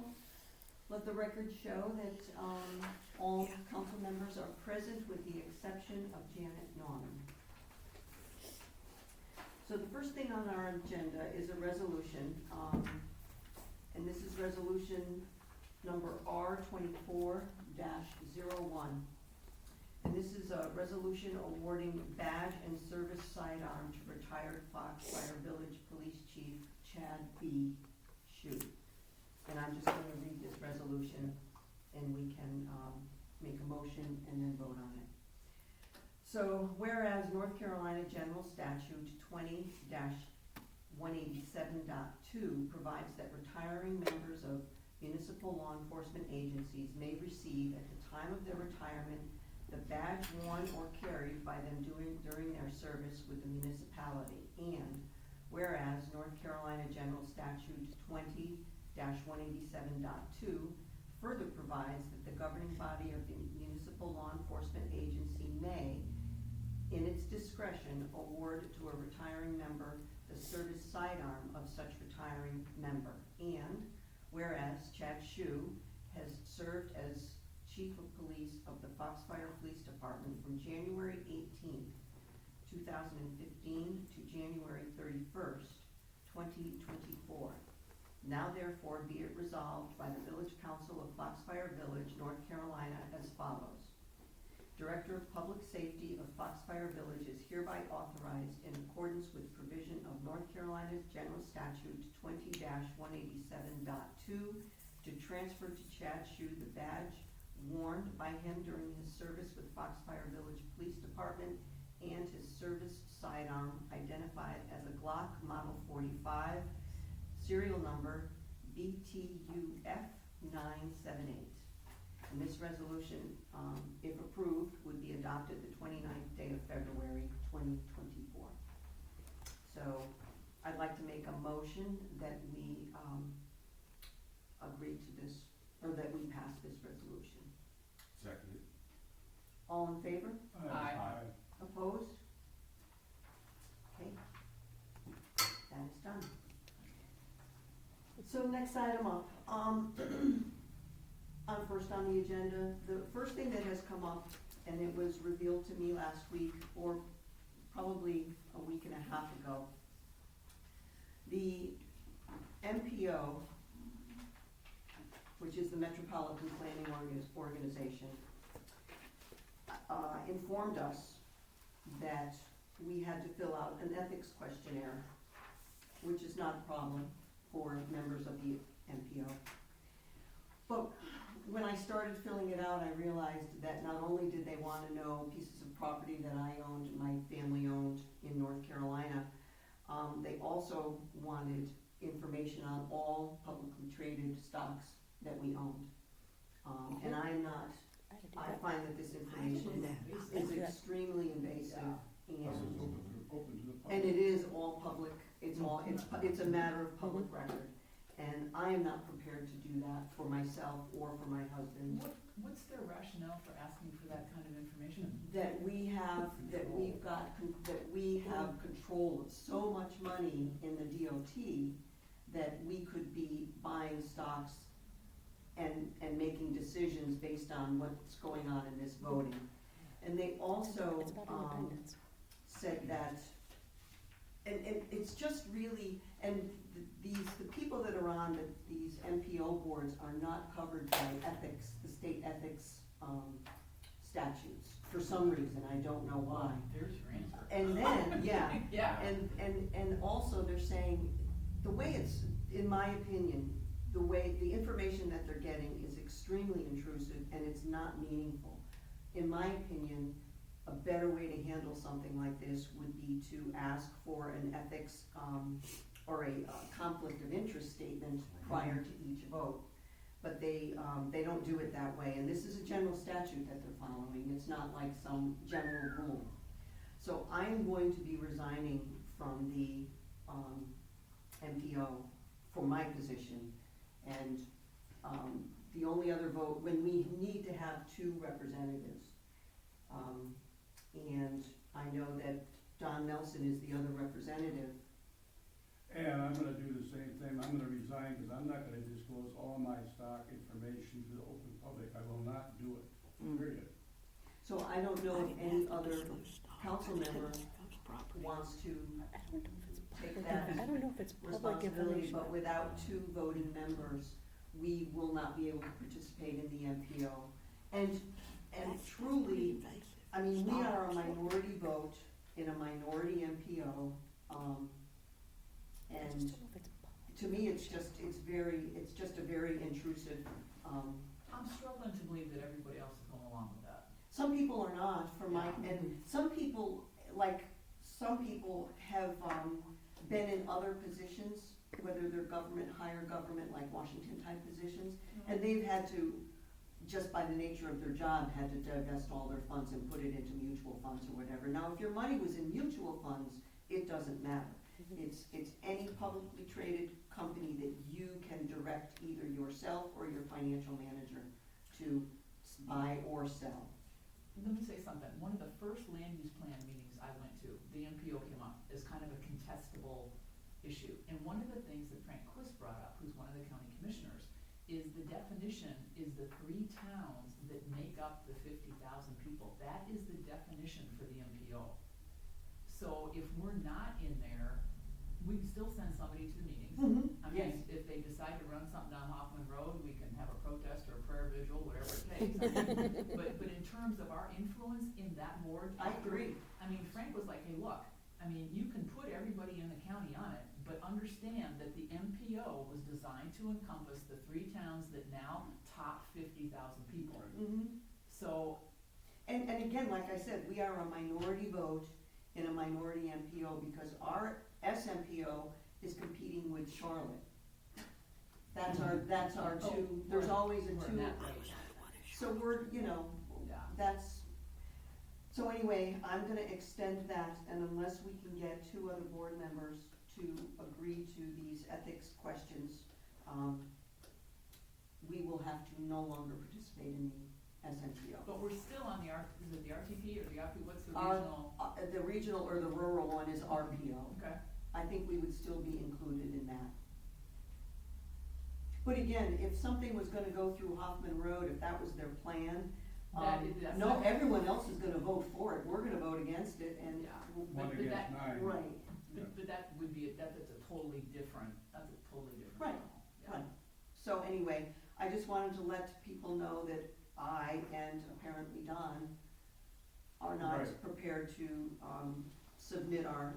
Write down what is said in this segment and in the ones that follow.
council. Let the record show that, all council members are present with the exception of Janet Norman. So the first thing on our agenda is a resolution, and this is resolution number R24-01. And this is a resolution awarding badge and service sidearm to retired Foxfire Village Police Chief Chad B. Shue. And I'm just going to read this resolution, and we can make a motion and then vote on it. So, whereas North Carolina General Statute 20-187.2 provides that retiring members of municipal law enforcement agencies may receive at the time of their retirement the badge worn or carried by them during their service with the municipality, and whereas North Carolina General Statute 20-187.2 further provides that the governing body of the municipal law enforcement agency may, in its discretion, award to a retiring member the service sidearm of such retiring member, and whereas Chad Shue has served as Chief of Police of the Foxfire Police Department from January 18th, 2015 to January 31st, 2024. Now therefore be it resolved by the Village Council of Foxfire Village, North Carolina as follows. Director of Public Safety of Foxfire Village is hereby authorized in accordance with provision of North Carolina's General Statute 20-187.2 to transfer to Chad Shue the badge worn by him during his service with Foxfire Village Police Department and his service sidearm identified as a Glock Model 45, serial number BTUF 978. And this resolution, if approved, would be adopted the 29th day of February 2024. So I'd like to make a motion that we agree to this, or that we pass this resolution. Seconded. All in favor? Aye. Opposed? Okay, that is done. So next item up, first on the agenda, the first thing that has come up, and it was revealed to me last week, or probably a week and a half ago, the MPO, which is the Metropolitan Planning Organization, informed us that we had to fill out an ethics questionnaire, which is not a problem for members of the MPO. But when I started filling it out, I realized that not only did they want to know pieces of property that I owned, my family owned in North Carolina, they also wanted information on all publicly traded stocks that we owned. And I'm not, I find that this information is extremely invasive, and it is all public, it's a matter of public record. And I am not prepared to do that for myself or for my husband. What's their rationale for asking for that kind of information? That we have control of so much money in the DOT that we could be buying stocks and making decisions based on what's going on in this voting. And they also said that, and it's just really, and the people that are on these MPO boards are not covered by ethics, the state ethics statutes, for some reason, I don't know why. There's your answer. And then, yeah. Yeah. And also they're saying, the way it's, in my opinion, the information that they're getting is extremely intrusive and it's not meaningful. In my opinion, a better way to handle something like this would be to ask for an ethics or a conflict of interest statement prior to each vote. But they don't do it that way, and this is a general statute that they're following. It's not like some general rule. So I'm going to be resigning from the MPO for my position, and the only other vote, when we need to have 2 representatives, and I know that Don Nelson is the other representative, And I'm gonna do the same thing, I'm gonna resign, because I'm not gonna disclose all my stock information to the open public, I will not do it, Mm. period. So I don't know if any other council member wants to take that I don't know if it's public responsibility, information. but without two voting members, we will not be able to participate in the MPO. And truly, I mean, we are a minority vote in a minority MPO, and to me, it's just a very intrusive, I'm struggling to believe that everybody else is going along with that. some people are not, and some people, have, been in other positions, whether they're government, higher government, like Washington type positions, and they've had to, just by the nature of their job, had to divest all their funds and put it into mutual funds or whatever. Now, if your money was in mutual funds, it doesn't matter. It's any publicly traded company that you can direct either yourself or your financial manager to buy or sell. Let me say something, one of the first land use plan meetings I went to, the MPO came up as kind of a contestable issue. And one of the things that Frank Quist brought up, who's one of the county commissioners, is the definition is the 3 towns that make up the 50,000 people. That is the definition for the MPO. So if we're not in there, we can still send somebody to the meetings. I Yes. mean, if they decide to run something down Hoffman Road, we can have a protest or a prayer vigil, whatever it takes. I mean, but in terms of our influence in that board. I agree. I mean, Frank was like, hey, look, I mean, you can put everybody in the county on it, but understand that the MPO was designed to encompass the 3 towns that now top 50,000 people. So, And again, like I said, we are a minority vote in a minority MPO because our SMPO is competing with Charlotte. That's our two, there's always a we're in two. that race. So we're, Yeah. So anyway, I'm gonna extend that, and unless we can get 2 other board members to agree to these ethics questions, we will have to no longer participate in the SMPO. But we're still on the is it the RTP or the RP, what's the Our- regional? The regional or the rural one is RPO. Okay, I think we would still be included in that. But again, if something was gonna go through Hoffman Road, if that was their plan, that's no, not- everyone else is gonna vote for it, we're gonna vote against it, and. Yeah. One But against that- 9. Right, But that would be, that's a totally different Right, animal. Yeah. right. So anyway, I just wanted to let people know that I, and apparently Don, are not Right. prepared to, submit our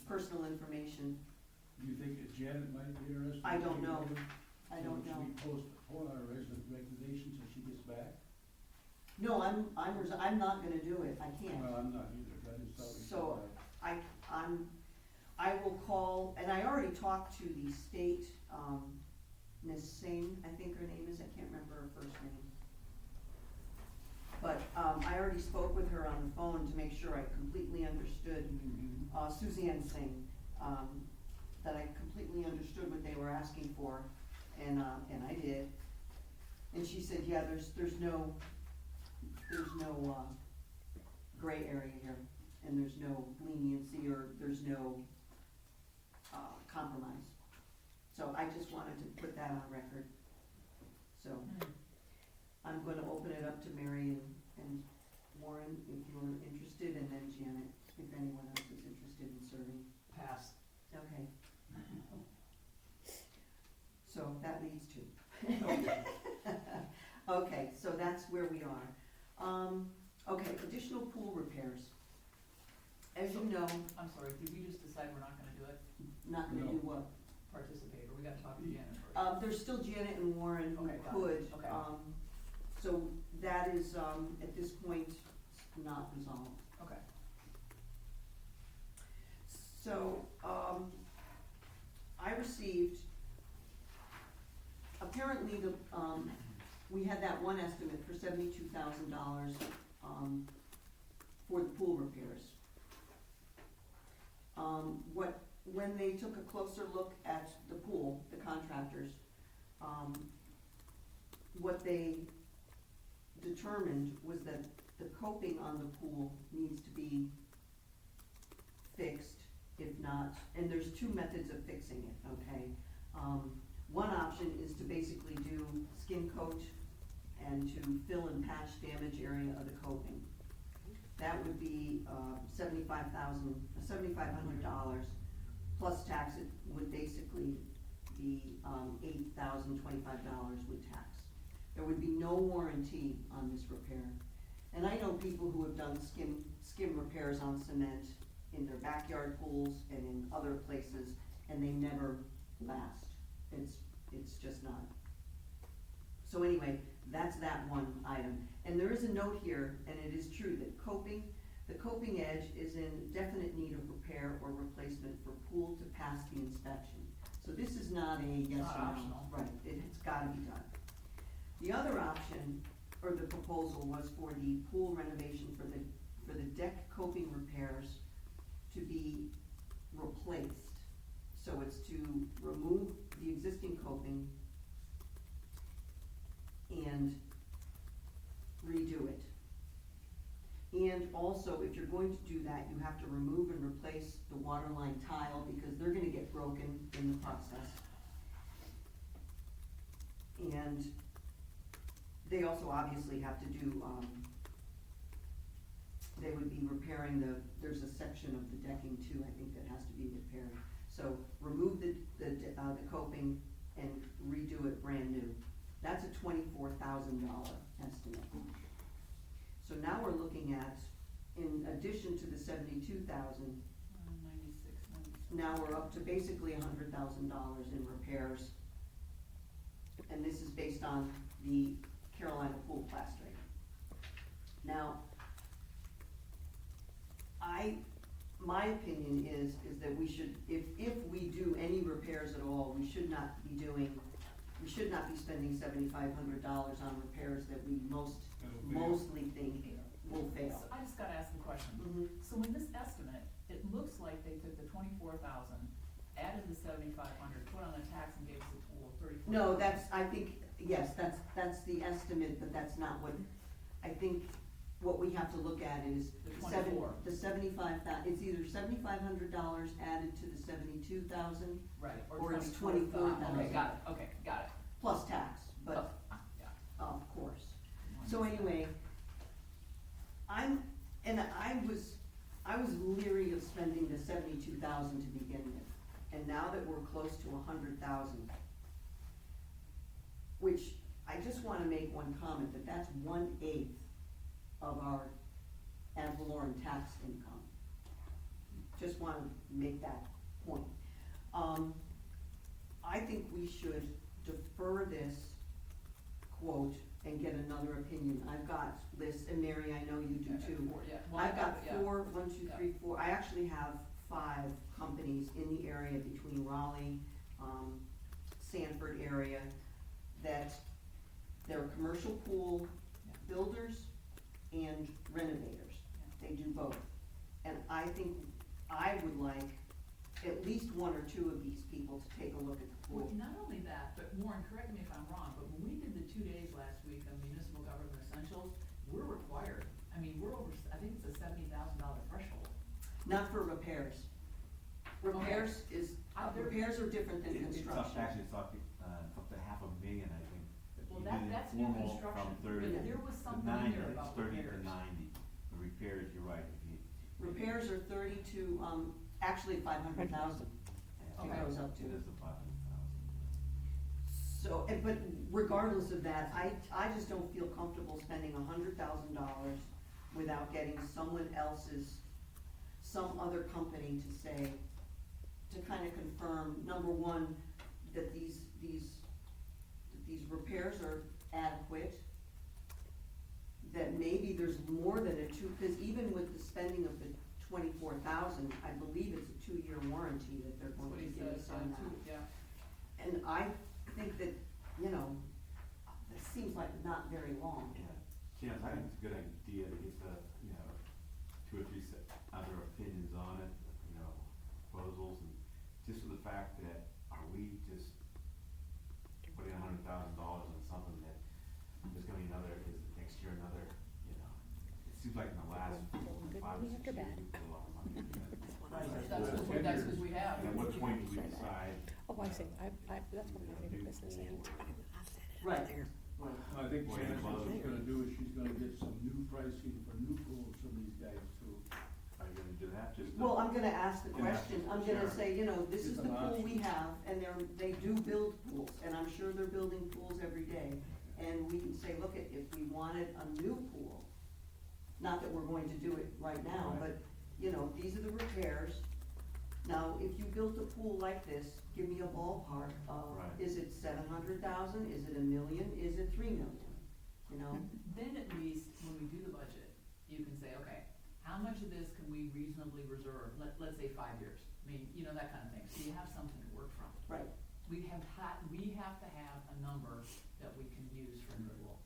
personal information. Do you think that Janet might be interested? I don't know. I don't know. Should we postpone our resignation till she gets back? No, I'm not gonna do it, I can't. Well, I'm not either, that is something. So, I will call, and I already talked to the state, Ms. Singh, I think her name is, I can't remember her first name. But, I already spoke with her on the phone to make sure I completely understood, Suzanne Singh, that I completely understood what they were asking for, and I did. And she said, yeah, there's no gray area here, and there's no leniency, or there's no, compromise. So I just wanted to put that on record. So, I'm gonna open it up to Mary and Warren, if you're interested, and then Janet, if anyone else is interested in serving. Pass. Okay. So that leads to. Okay, so that's where we are. Okay, additional pool repairs. As you know, I'm sorry, did we just decide we're not gonna do it, not gonna do what? participate, or we gotta talk to Janet first? There's still Janet and Warren who Okay, got it. could. Okay. So that is, at this point, not resolved. Okay. So, I received, apparently we had that one estimate for $72,000, for the pool repairs. When they took a closer look at the pool, the contractors, what they determined was that the coping on the pool needs to be fixed if not, and there's two methods of fixing it, okay? One option is to basically do skim coat and to fill and patch damage area of the coping. That would be $7,500 plus tax. It would basically be $8,025 with tax. There would be no warranty on this repair. And I know people who have done skim repairs on cement in their backyard pools and in other places, and they never last. It's just not. So anyway, that's that one item. And there is a note here, and it is true that the coping edge is in definite need of repair or replacement for pool to pass the inspection. So this is not a yes Not or no. optional. Right, it's gotta be done. The other option, or the proposal, was for the pool renovation for the deck coping repairs to be replaced. So it's to remove the existing coping and redo it. And also, if you're going to do that, you have to remove and replace the waterline tile because they're gonna get broken in the process. And they also obviously have to do, they would be repairing there's a section of the decking too, I think, that has to be repaired. So remove the coping and redo it brand new. That's a $24,000 estimate. So now we're looking at, in addition to the $72,000, 96. now we're up to basically $100,000 in repairs. And this is based on the Carolina pool plastering. Now, my opinion is that we should, if we do any repairs at all, we should not be spending $7,500 on repairs that we mostly think will fail. So I just gotta ask the question. Mhm. So in this estimate, it looks like they took the 24,000, added the 7,500, put on the tax and gave us a total of 34,000. No, I think, yes, that's the estimate, but that's not what, I think what we have to look at is The 24. the $75,000, it's either $7,500 added to the $72,000 Right, or it's 24,000. Okay, 24,000. got it. plus tax, but Yeah. of course. So anyway, I was leery of spending the $72,000 to begin with, and now that we're close to $100,000, which I just wanna make one comment, that's 1/8 of our ad valorem tax income. Just wanna make that point. I think we should defer this quote and get another opinion. I've got lists, and Mary, I know you do Yeah, too. four, yeah. Well, I I've got yeah. four, 1, 2, Yeah. 3, 4, I actually have 5 companies in the area between Raleigh, Sanford area, that they're commercial pool Yeah. builders and renovators. Yeah. They do both. And I think I would like at least 1 or 2 of these people to take a look at the Well, pool. not only that, but Warren, correct me if I'm wrong, but when we did the 2 days last week of municipal government essentials, we're required, we're over, I think it's a $70,000 threshold. Not for repairs. Repairs repairs are different than It's up, construction. actually, it's up to $500,000, I think. If Well, you that, did that's new informal construction, From 30 but there was to something in 90, there it's about 30 to repairs. 90. The repairs, you're right, if you. Repairs are 30 to, actually 500,000. It Okay. goes up It to. is the 500,000. So, but regardless of that, I just don't feel comfortable spending $100,000 without getting some other company to say, to kind of confirm, number one, that these repairs are adequate, that maybe there's more than because even with the spending of the 24,000, I believe it's a 2-year warranty that they're That's going what to he give us said, on yeah, that. too, yeah. And I think that, that seems like not very long. Yeah, Chance, I think it's a good idea to get the, 2 or 3 other opinions on it, proposals, and just for the fact that, are we just putting $100,000 on something that there's gonna be next year another, it seems like in the last 5 or 6 years, we put a lot of money into that. Right, That's what we have. And at what point do we decide? Oh, I see, that's one of my favorite business names. Right. I think what she's gonna do is she's gonna get some new pricing for new pools from these guys too. Are you gonna do that, just? Well, I'm gonna ask the Yeah, question, I'm gonna sure. say, you know, this is It's the an pool we option. have, and they do build pools, and I'm sure they're building pools every day. And we can say, look, if we wanted a new pool, not that we're going to do it right now, Right. but, you know, these are the repairs. Now, if you built a pool like this, give me a ballpark of, Right. is it 700,000, is it 1 million, is it 3 million? You know, Then at least, when we do the budget, you can say, okay, how much of this can we reasonably reserve, let's say 5 years, I mean, you know, that kind of thing, so you have something to work from. right, We have to have a number that we can use for renewal,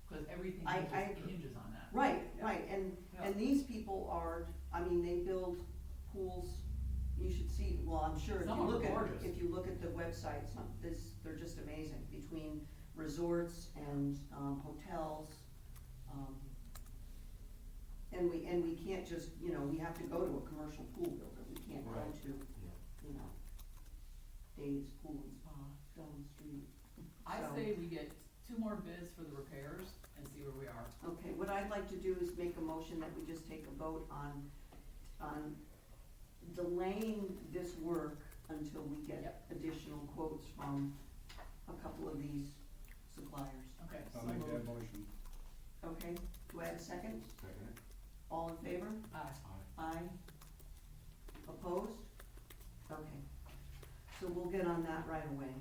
cause everything I hinges, agree. hinges on that. right, Yeah. right, and Yeah. these people are, I mean, they build pools, you should see, well, I'm sure if you Some are look at, gorgeous. if you look at the website, they're just amazing, between resorts and, hotels, and we can't just, you know, we have to go to a commercial pool builder, we can't go Right. to, you know, Dave's Pool and Spa down the street. I So- say we get 2 more bids for the repairs and see where we are. Okay, what I'd like to do is make a motion that we just take a vote on delaying this work until we get Yep. additional quotes from a couple of these suppliers. Okay, so I'll make that moved. motion. Okay, do I have a second? Second it? All in favor? Aye. Aye. Opposed? Okay, so we'll get on that right away.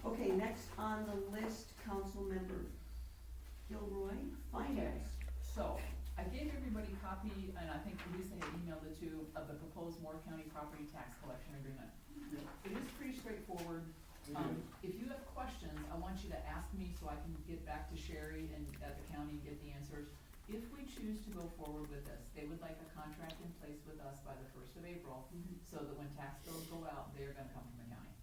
Okay, next on the list, Councilmember Gilroy, Finance. So, I gave everybody a copy, and I think Lisa had emailed it to, of the proposed Moore County Property Tax Collection Agreement. It is pretty straightforward. If you have questions, I want you to ask me so I can get back to Sherry and at the county and get the answers. If we choose to go forward with this, they would like a contract in place with us by the 1st of April, so that when tax bills go out, they're gonna come from the county.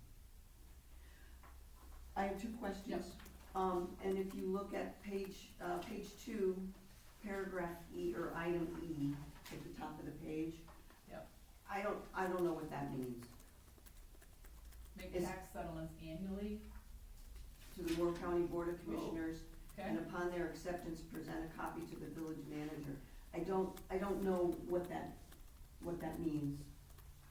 I have two questions. And if you look at page 2, paragraph E, or item E, at the top of the page. Yep. I don't know what that means. Make Is- tax settlements annually, To the Moore County Board of Commissioners, okay? and upon their acceptance, present a copy to the village manager. I don't know what that means.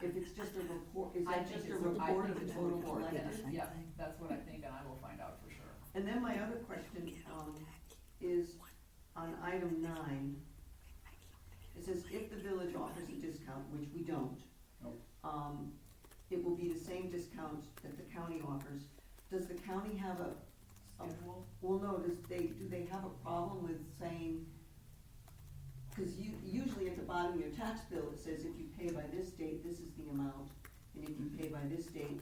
If it's just a report, is I that think just a it's I report think of the it's a total report. collected? Yeah, that's what I think, and I will find out for sure. And then my other question, is on item 9. It says, if the village offers a discount, which we don't. Nope. It will be the same discount that the county offers. Does the county have a, Schedule? well, no, do they have a problem with saying, cause usually at the bottom of your tax bill, it says if you pay by this date, this is the amount, and if you pay by this date,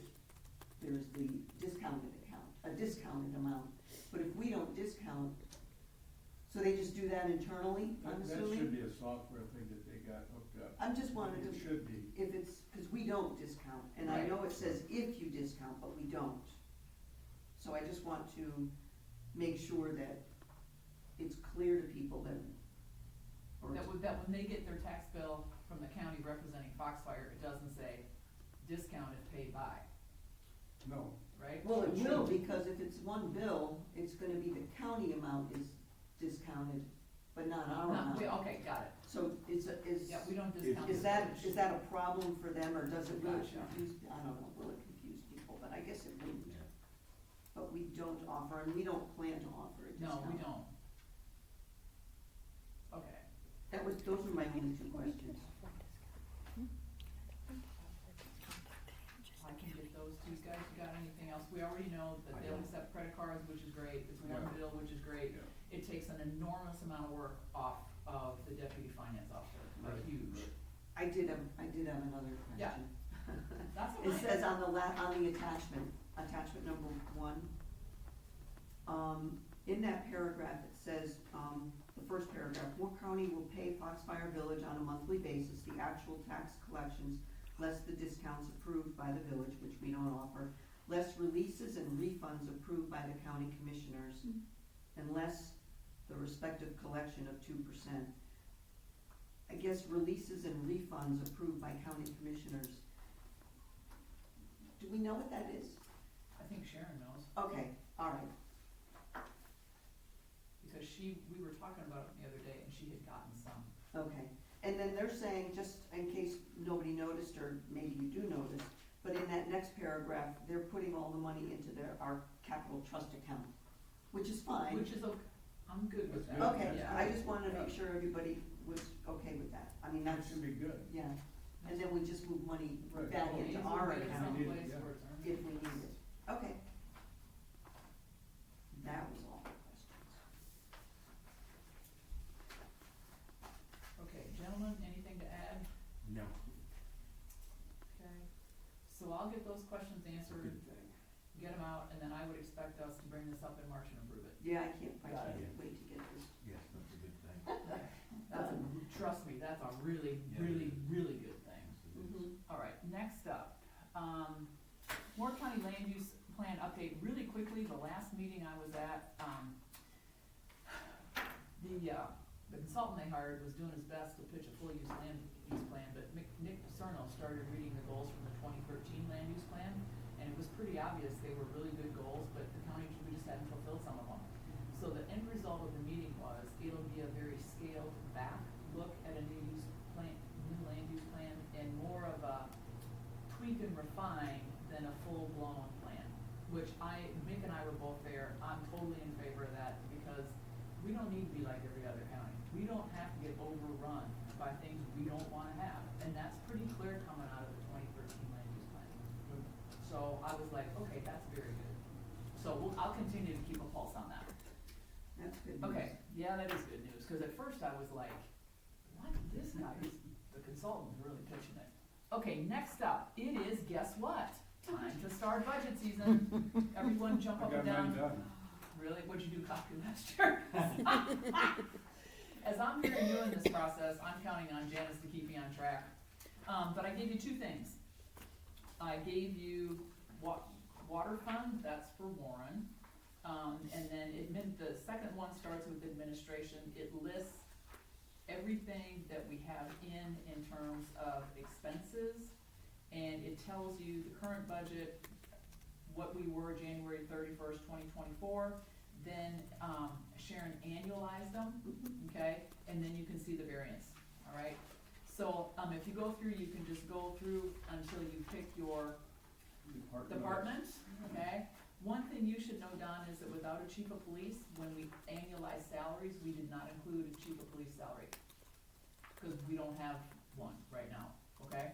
there's the discounted amount. But if we don't discount, so they just do that internally, I'm That assuming? should be a software thing that they got hooked up. I'm just wondering It should be. if it's, cause we don't discount, and I Right. know it says if you discount, but we don't. So I just want to make sure that it's clear to people that, or That when they get their tax bill from the county representing Foxfire, it doesn't say discounted paid by, No. right? well, it It will, should. because if it's one bill, it's gonna be the county amount is discounted, but not our amount. Okay, got it. So is, Yeah, we don't discount. is the that, village. is that a problem for them, or does it really Gotcha. confuse, I don't know, will it confuse people, but I guess it wouldn't. Yeah. But we don't offer, and we don't plan to offer a discount. No, we don't. Okay. Those were my only two questions. I can get those to you guys. You got anything else? We already know that I they'll don't. accept credit cards, which is great. It's one Yeah. bill, which is great. Yeah. It takes an enormous amount of work off of the deputy finance officer, like Right, huge. right. I did have another Yeah. question. That's all It right. says on the attachment number 1, in that paragraph, it says, the first paragraph, Moore County will pay Foxfire Village on a monthly basis the actual tax collections, less the discounts approved by the village, which we don't offer, less releases and refunds approved by the county commissioners. unless the respective collection of 2%. I guess releases and refunds approved by county commissioners. Do we know what that is? I think Sharon knows, Okay, all right, because we were talking about it the other day, and she had gotten some. okay. And then they're saying, just in case nobody noticed, or maybe you do notice, but in that next paragraph, they're putting all the money into our capital trust account, which is fine. Which is okay, I'm good with that. That's Okay, Yeah. I just wanted to make sure everybody was okay with that. I mean, That that's, should be good. yeah. And then we just move money Right. back Oh, into Means our we'll get it account Need it, someplace yeah. where it's earned. if we need it. Okay. That was all the questions. Okay, gentlemen, anything to add? No. Okay, so I'll get those questions answered, Good thing. get them out, and then I would expect us to bring this up in March and approve it. Yeah, I Got can't it. wait to get this. Yes, that's a good thing. That's a, trust me, that's a really, Yeah. really good thing. Yes, it is. Mm-hmm. All right, next up, Moore County Land Use Plan update, really quickly, the last meeting I was at, the consultant they hired was doing his best to pitch a full use land use plan, but Nick Cerno started reading the goals from the 2013 land use plan, and it was pretty obvious they were really good goals, but the county, we just hadn't fulfilled some of them. So the end result of the meeting was, it'll be a very scaled back look at a new land use plan, and more of a tweak and refine than a full-blown plan, which Mick and I were both there. I'm totally in favor of that, because we don't need to be like every other county. We don't have to get overrun by things we don't wanna have, and that's pretty clear coming out of the 2013 land use plan. So I was like, okay, that's very good. So I'll continue to keep a pulse on that. That's good news. Okay, yeah, that is good news, cause at first I was like, what, this guy is, the consultant's really pitching it. Okay, next up, it is, guess what? Time to start budget season. Everyone jump I up got and down. mine done. Really? What'd you do copy last year? As I'm here doing this process, I'm counting on Janice to keep me on track. But I gave you two things. I gave you water fund, that's for Warren. And then the second one starts with administration. It lists everything that we have in terms of expenses. And it tells you the current budget, what we were January 31st, 2024. Then Sharon annualized them, okay? And then you can see the variance, all right? So if you go through, you can just go through until you pick your department, okay? One thing you should know, Don, is that without a chief of police, when we annualize salaries, we did not include a chief of police salary. Because we don't have one right now, okay?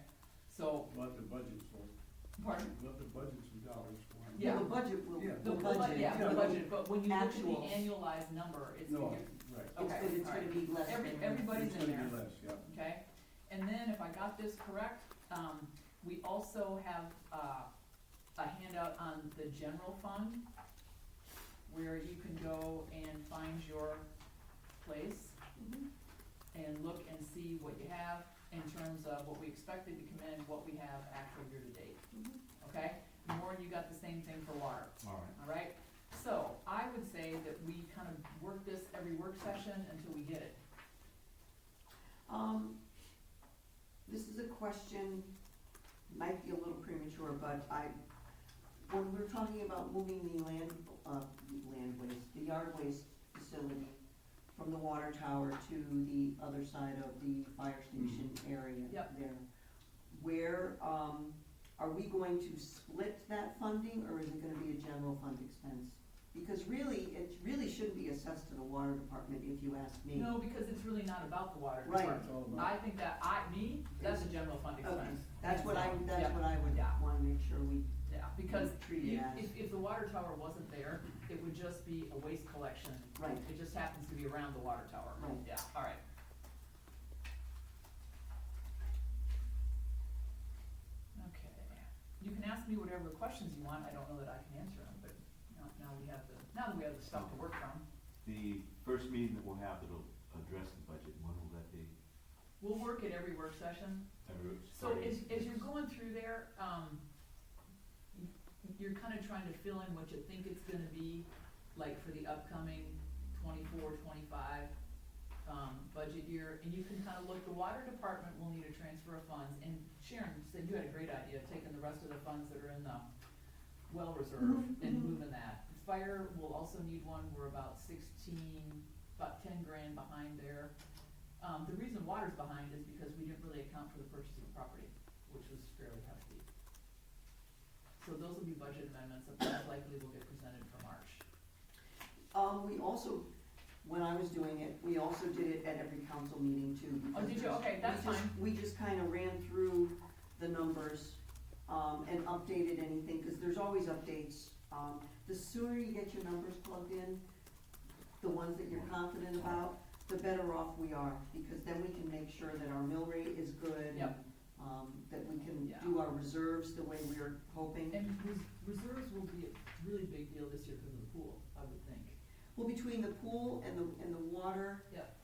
So, Let the budget for, pardon? let the budget some dollars for it. Yeah. Well, the budget will, Yeah. the budget. Yeah, the budget, but when you look at the Actuals. annualized number, it's, No, it's right. okay, It's all gonna right. be less than. Everybody's It's in gonna there. be less, yeah. Okay, and then if I got this correct, we also have, a handout on the general fund, where you can go and find your place Mhm. and look and see what you have in terms of what we expected to come in, what we have actual year to date, Mhm. okay? Warren, you got the same thing for water. All right. All right, so I would say that we kind of work this every work session until we get it. This is a question, might be a little premature, but when we're talking about moving the land waste, the yard waste facility from the water tower to the other side of the fire station area Yep. there, where, are we going to split that funding, or is it gonna be a general fund expense? Because really, it really shouldn't be assessed to the water department, if you ask me. No, because it's really not about the water Right. department. It's all about. I think that, that's a general fund Okay, expense. that's what I would Yeah. wanna make sure we, Yeah, because treat it as. if the water tower wasn't there, it would just be a waste collection. Right. It just happens to be around the water tower. Right. Yeah, all right. Okay, you can ask me whatever questions you want, I don't know that I can answer them, but now we have the stuff to work from. The first meeting that we'll have that'll address the budget, when will that be? We'll work at every work session. So Starting- as you're going through there, you're kind of trying to fill in what you think it's gonna be, like for the upcoming 24, 25 budget year, and you can kind of look, the water department will need a transfer of funds, and Sharon said you had a great idea, taking the rest of the funds that are in the well reserve and moving that. Fire will also need one, we're about 10 grand behind there. The reason water's behind is because we didn't really account for the purchase of the property, which was fairly hefty. So those will be budget amendments that most likely will get presented for March. We also, when I was doing it, we also did it at every council meeting too. Oh, did you? because Okay, that's fine. We just kinda ran through the numbers, and updated anything, cause there's always updates. The sooner you get your numbers plugged in, the ones that you're confident about, the better off we are, because then we can make sure that our mill rate is good. Yep. That we can Yeah. do our reserves the way we're hoping. And reserves will be a really big deal this year because of the pool, I would think. Well, between the pool and the water, Yep.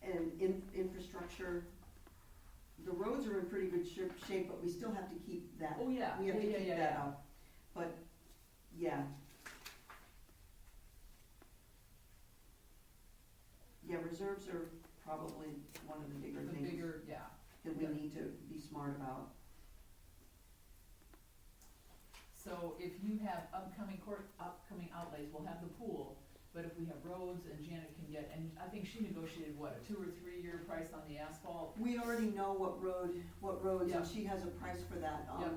and infrastructure, the roads are in pretty good shape, but we still have to keep that. Oh, yeah. We have to Yeah, keep yeah, that yeah. up, but, yeah. Yeah, reserves are probably one of the bigger The things bigger, yeah. that we yeah. need to be smart about. So if you have upcoming outlays, we'll have the pool, but if we have roads and Janet can get, and I think she negotiated what, a 2 or 3 year price on the asphalt? We already know what roads, Yeah. and she has a price for that. Yep.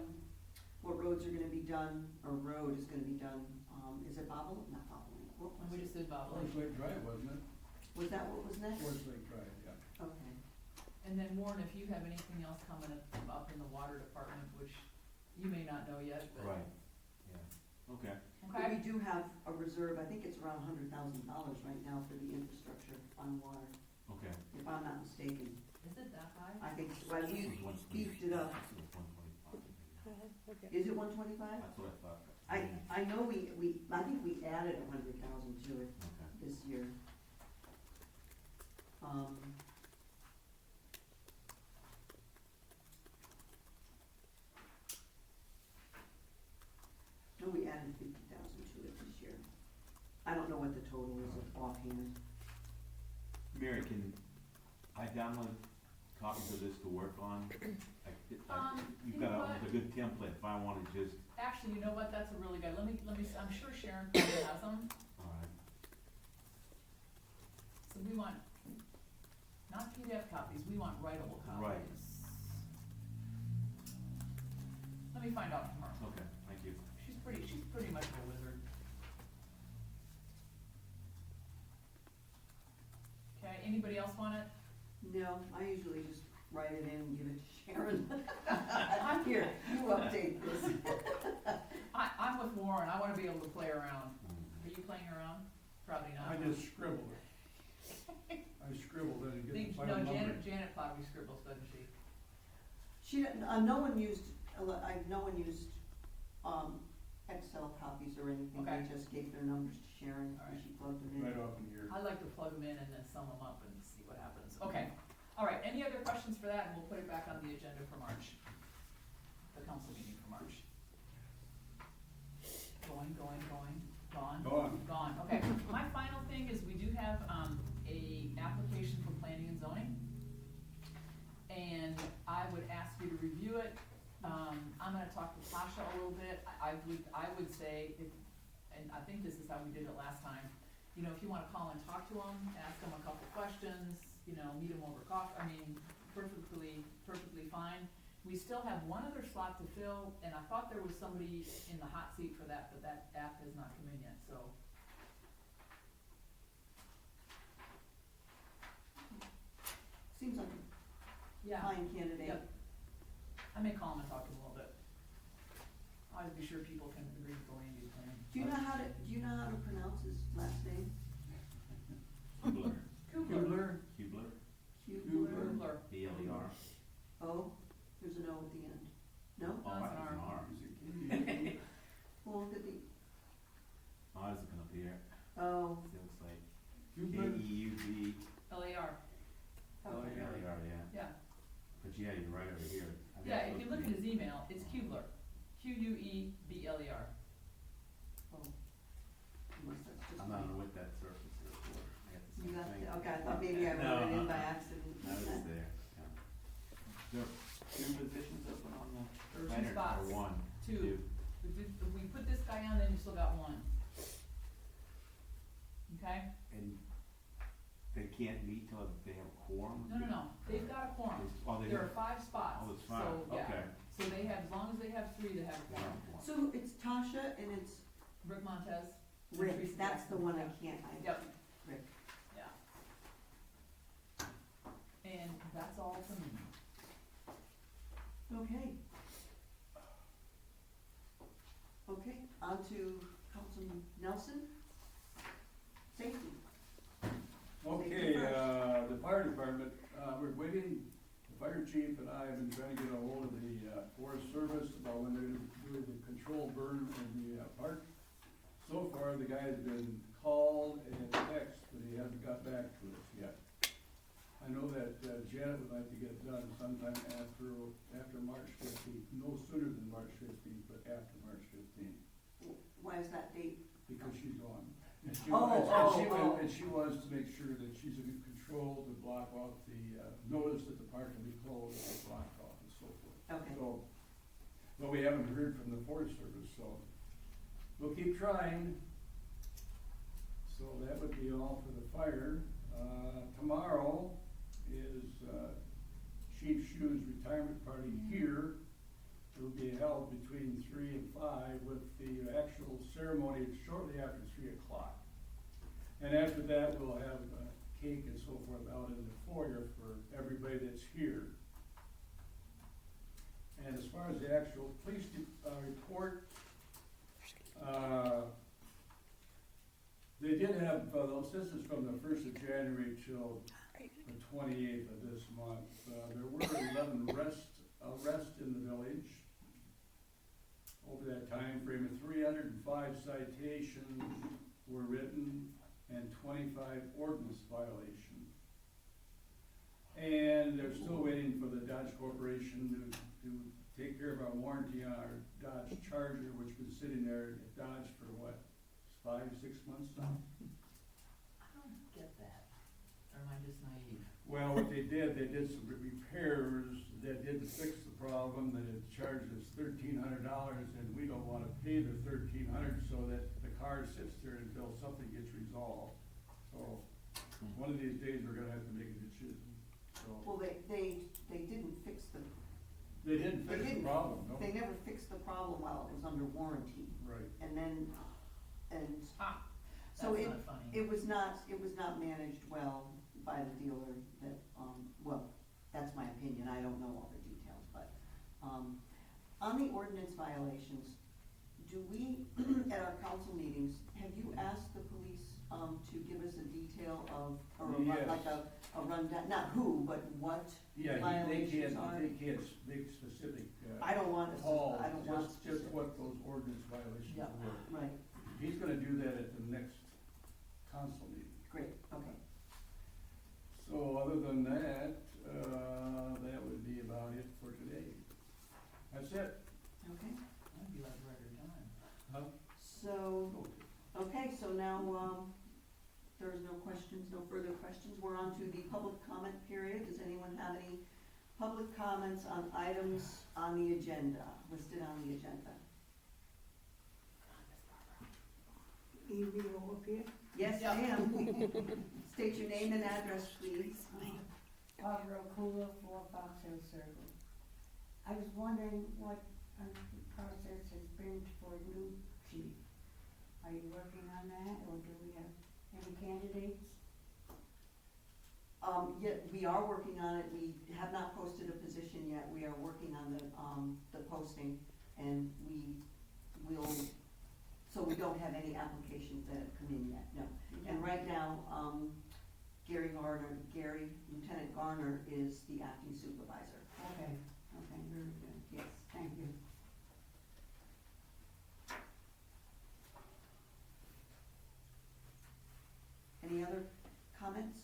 What roads are gonna be done, or road is gonna be done, is it Bobble, not Bobble, what And we was just did Bob Forest Lake. Lake Drive, wasn't it? Was that what was next? Forest Lake Drive, yeah. Okay. And then Warren, if you have anything else coming up in the water department, which you may not know yet, but. Right, yeah, okay. But we Okay, do have a reserve, I think it's around $100,000 right now for the infrastructure on water, Okay. if I'm not mistaken. is it that high? I think, well, you beefed it up. It was 125. Okay. Is it 125? That's what I thought. I know I think we added 100,000 to it Okay. this year. No, we added 50,000 to it this year. I don't know what the total is offhand. Mary, can I download copies of this to work on? You've you know got what? a good template if I wanna just, Actually, you know what, that's a really good, let me, I'm sure Sharon probably has them, alright, so we want, not PDF copies, we want writable copies. Right. Let me find out tomorrow. okay, thank you. She's pretty much a wizard. Okay, anybody else want it? No, I usually just write it in and give it to Sharon. I'm here, you update this. I'm with Warren, I wanna be able to play around. Mhm. Are you playing around? Probably not. I just scribbled it. I scribbled it and get the Think, final no, number. Janet probably scribbles, doesn't she? She didn't, no one used, Excel copies or anything, Okay. they just gave their numbers to Sharon, All and right. she plugged them in. Right off in here. I like to plug them in and then sum them up and see what happens. Okay, all right, any other questions for that, and we'll put it back on the agenda for March, the council meeting for March. Gone. Gone. Okay, my final thing is we do have, a application for planning and zoning. And I would ask you to review it. I'm gonna talk to Tasha a little bit. I would say, and I think this is how we did it last time, you know, if you wanna call and talk to them, ask them a couple questions, you know, meet them over coffee, I mean, perfectly fine. We still have one other slot to fill, and I thought there was somebody in the hot seat for that, but that app has not come in yet, so. Seems like Yeah. a fine candidate. Yep. I may call them and talk to them a little bit. I'll always be sure people can agree with the land use plan. Do you know how to pronounce his last name? Kubler, Kubler. Kubler, Kubler. B-L-E-R. Oh, there's an O at the end. No? Oh, No, that it's was an an R. R. Is it Well, look at the, Oh, it's looking up here. oh, It looks like Kubler? K-E-U-B, LAR. L-A-R, yeah. Yeah. But yeah, you're right over here. I think Yeah, it's if you supposed look to at be- his email, it's Kubler. Q-U-E-B-L-E-R. oh. Unless that's two positions open on the There were two planner, spots. or one? Two. If we put this guy on, then you still got one. Okay? And they can't meet till they have a quorum? No, they've got a quorum. Oh, they There do? are 5 spots. Oh, it's fine, So, yeah. okay. So they have, as long as they have 3, they have a They have quorum. one. So it's Tasha and it's Rick Montez. and Rick, Teresa that's the Jackson. one I Yeah. can't, Yep, Rick. yeah. And that's all for me. Okay. Okay, on to Councilman Nelson. Safety. Okay, the fire department, we're waiting, the fire chief and I have been trying to get a hold of the Forest Service about when they're gonna do the control burn in the park. So far, the guy has been called and texted, but he hasn't got back to us yet. I know that Janet would like to get it done sometime after March 15th, no sooner than March 15th, but after March 15th, Why is that date? because she's gone. And she Oh, wants- oh. And she wants to make sure that she's in control to block off the, notice that the park will be closed, and blocked off and so forth. Okay. So, but we haven't heard from the Forest Service, so we'll keep trying. So that would be all for the fire. Tomorrow is, Chief Shu's retirement party here. It will be held between 3 and 5 with the actual ceremony shortly after 3 o'clock. And after that, we'll have cake and so forth out in the foyer for everybody that's here. And as far as the actual police report, they did have, this is from the 1st of January till the 28th of this month. There were 11 arrests in the village. Over that time frame, 305 citations were written and 25 ordinance violations. And they're still waiting for the Dodge Corporation to take care of our warranty on our Dodge Charger, which has been sitting there at Dodge for what, 5, 6 months now? I don't get that. Or am I just naive? Well, what they did some repairs that didn't fix the problem, that it charged us $1,300, and we don't wanna pay the $1,300 so that the car sits there until something gets resolved. So, one of these days, we're gonna have to make a decision, so. Well, they didn't fix the, They didn't fix the didn't. problem, no? they never fixed the problem while it was under warranty. Right. And then, and Ah, so that's it, not funny. it was not managed well by the dealer that, well, that's my opinion, I don't know all the details, but, on the ordinance violations, do we, at our council meetings, have you asked the police, to give us a detail of, or Yes. like a rundown, not who, but what Yeah, violations are? they can't make specific, I don't want us, calls, I don't want just specific. what those ordinance violations Yeah. were. Right, He's gonna do that at the next council meeting. great, okay. So other than that, that would be about it for today. That's it. Okay, I'd be like right or done. Huh? so, okay, so now, there's no questions, no further questions. We're on to the public comment period. Does anyone have any public comments on items on the agenda, listed on the agenda? Evie over here. Yes, Yeah. ma'am. State your name and address, please. Barbara Kula, 4 Fox Hill Circle. I was wondering what the process has been for new chief. Are you working on that, or do we have any candidates? Yeah, we are working on it. We have not posted a position yet. We are working on the posting, and we will, so we don't have any applications that have come in yet, no. And right now, Lieutenant Garner is the acting supervisor. Okay, very good. Yes. Thank you. Any other comments?